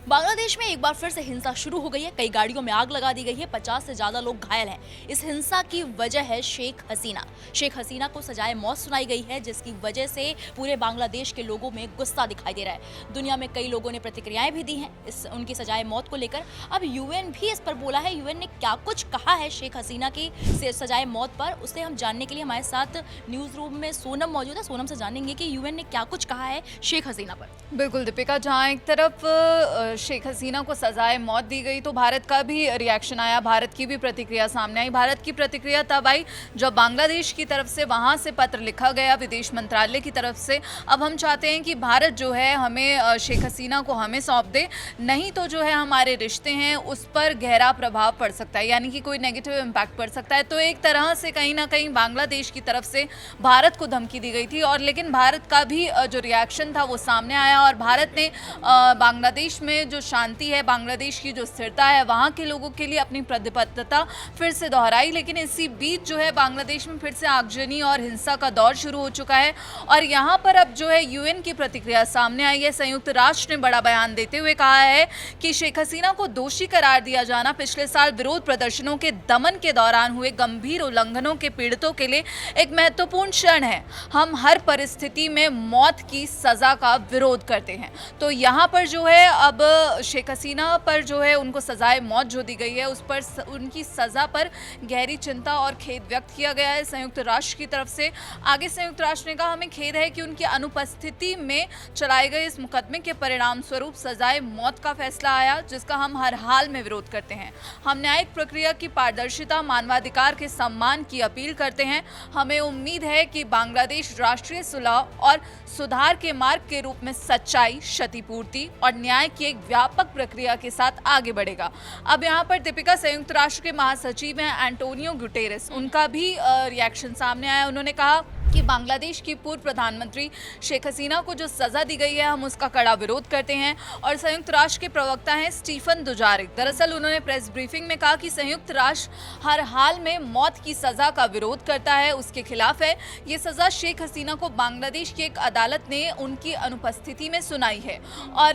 बांग्लादेश में एक बार फिर से हिंसा शुरू हो गई है। कई गाड़ियों में आग लगा दी गई है। 50 से ज्यादा लोग घायल हैं। इस हिंसा की वजह है शेख हसीना। शेख हसीना को सजाए मौत सुनाई गई है, जिसकी वजह से पूरे बांग्लादेश के लोगों में गुस्सा दिखाई दे रहा है। दुनिया में कई लोगों ने प्रतिक्रियाएं भी दी हैं इस उनकी सजाए मौत को लेकर। अब यूएन भी इस पर बोला है। यूएन ने क्या कुछ कहा है शेख हसीना की सजाए मौत पर, उसे हम जानने के लिए हमारे साथ न्यूज रूम में सोनम मौजूद है। सोनम से जानेंगे कि यूएन ने क्या कुछ कहा है शेख हसीना पर। बिल्कुल दीपिका, जहाँ एक तरफ शेख हसीना को सजाए मौत दी गई तो भारत का भी रिएक्शन आया, भारत की भी प्रतिक्रिया सामने आई। भारत की प्रतिक्रिया तब आई जब बांग्लादेश की तरफ से वहाँ से पत्र लिखा गया विदेश मंत्रालय की तरफ से। अब हम चाहते हैं कि भारत जो है हमें शेख हसीना को हमें सौंप दे, नहीं तो जो है हमारे रिश्ते हैं उस पर गहरा प्रभाव पड़ सकता है, यानी कि कोई नेगेटिव इम्पैक्ट पड़ सकता है। तो एक तरह से कहीं ना कहीं बांग्लादेश की तरफ से भारत को धमकी दी गई थी, और लेकिन भारत का भी जो रिएक्शन था वो सामने आया और भारत ने बांग्लादेश में जो शांति है, बांग्लादेश की जो स्थिरता है, वहाँ के लोगों के लिए अपनी प्रतिबद्धता फिर से दोहराई। लेकिन इसी बीच जो है बांग्लादेश में फिर से आगजनी और हिंसा का दौर शुरू हो चुका है, और यहाँ पर अब जो है यूएन की प्रतिक्रिया सामने आई है। संयुक्त राष्ट्र ने बड़ा बयान देते हुए कहा है कि शेख हसीना को दोषी करार दिया जाना पिछले साल विरोध प्रदर्शनों के दमन के दौरान हुए गंभीर उल्लंघनों के पीड़ितों के लिए एक महत्वपूर्ण क्षण है। हम हर परिस्थिति में मौत की सजा का विरोध करते हैं। तो यहाँ पर जो है अब शेख हसीना पर जो है उनको सजाए मौत जो दी गई है उस पर उनकी सजा पर गहरी चिंता और खेद व्यक्त किया गया है संयुक्त राष्ट्र की तरफ से। आगे संयुक्त राष्ट्र ने कहा, हमें खेद है कि उनकी अनुपस्थिति में चलाए गए इस मुकदमे के परिणाम स्वरूप सजाए मौत का फैसला आया, जिसका हम हर हाल में विरोध करते हैं। हम न्यायिक प्रक्रिया की पारदर्शिता, मानवाधिकार के सम्मान की अपील करते हैं। हमें उम्मीद है कि बांग्लादेश राष्ट्रीय सुलह और सुधार के मार्ग के रूप में सच्चाई, क्षतिपूर्ति और न्याय की एक व्यापक प्रक्रिया के साथ आगे बढ़ेगा। अब यहाँ पर दीपिका, संयुक्त राष्ट्र के महासचिव हैं एंटोनियो गुटेरेस, उनका भी रिएक्शन सामने आया। उन्होंने कहा कि बांग्लादेश की पूर्व प्रधानमंत्री शेख हसीना को जो सजा दी गई है हम उसका कड़ा विरोध करते हैं। और संयुक्त राष्ट्र के प्रवक्ता हैं स्टीफन दुजारिक, दरअसल उन्होंने प्रेस ब्रीफिंग में कहा कि संयुक्त राष्ट्र हर हाल में मौत की सजा का विरोध करता है, उसके खिलाफ है। ये सजा शेख हसीना को बांग्लादेश की एक अदालत ने उनकी अनुपस्थिति में सुनाई है। और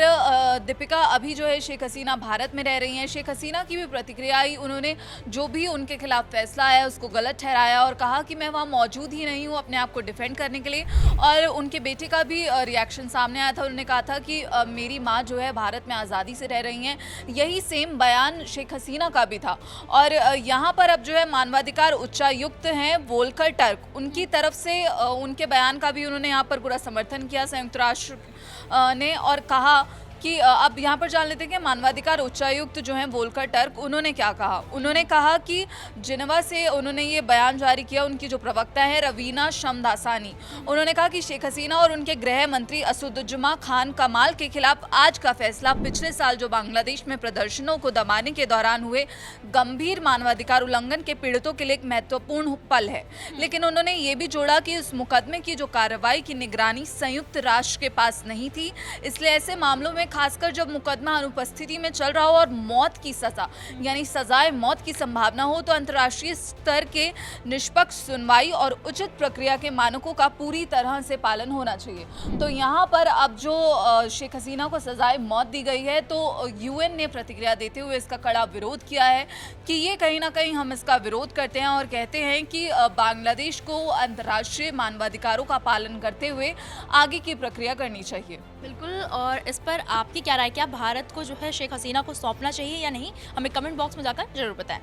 दीपिका, अभी जो है शेख हसीना भारत में रह रही हैं। शेख हसीना की भी प्रतिक्रिया आई, उन्होंने जो भी उनके खिलाफ फैसला आया उसको गलत ठहराया और कहा कि मैं वहाँ मौजूद ही नहीं हूँ अपने आपको डिफेंड करने के लिए। और उनके बेटे का भी रिएक्शन सामने आया था। उन्होंने कहा था कि मेरी माँ जो है भारत में आज़ादी से रह रही हैं। यही सेम बयान शेख हसीना का भी था। और यहाँ पर अब जो है मानवाधिकार उच्चायुक्त हैं वोल्कर टर्क, उनकी तरफ से उनके बयान का भी उन्होंने यहाँ पर पूरा समर्थन किया संयुक्त राष्ट्र ने, और कहा कि अब यहाँ पर जान लेते हैं कि मानवाधिकार उच्चायुक्त जो हैं वोल्कर टर्क, उन्होंने क्या कहा। उन्होंने कहा कि जिनेवा से उन्होंने ये बयान जारी किया। उनकी जो प्रवक्ता है रवीना शमदासानी, उन्होंने कहा कि शेख हसीना और उनके गृह मंत्री असदुज्जमा खान कमाल के खिलाफ आज का फैसला पिछले साल जो बांग्लादेश में प्रदर्शनों को दबाने के दौरान हुए गंभीर मानवाधिकार उल्लंघन के पीड़ितों के लिए एक महत्वपूर्ण पल है। लेकिन उन्होंने ये भी जोड़ा कि इस मुकदमे की जो कार्रवाई की निगरानी संयुक्त राष्ट्र के पास नहीं थी, इसलिए ऐसे मामलों में खासकर जब मुकदमा अनुपस्थिति में चल रहा हो और मौत की सजा यानी सजाए मौत की संभावना हो, तो अंतर्राष्ट्रीय स्तर के निष्पक्ष सुनवाई और उचित प्रक्रिया के मानकों का पूरी तरह से पालन होना चाहिए। तो यहाँ पर अब जो शेख हसीना को सजाए मौत दी गई है, तो यूएन ने प्रतिक्रिया देते हुए इसका कड़ा विरोध किया है कि ये कहीं ना कहीं हम इसका विरोध करते हैं और कहते हैं कि बांग्लादेश को अंतर्राष्ट्रीय मानवाधिकारों का पालन करते हुए आगे की प्रक्रिया करनी चाहिए। बिल्कुल, और इस पर आपकी क्या राय, क्या भारत को जो है शेख हसीना को सौंपना चाहिए या नहीं? हमें कमेंट बॉक्स में जाकर जरूर बताएं।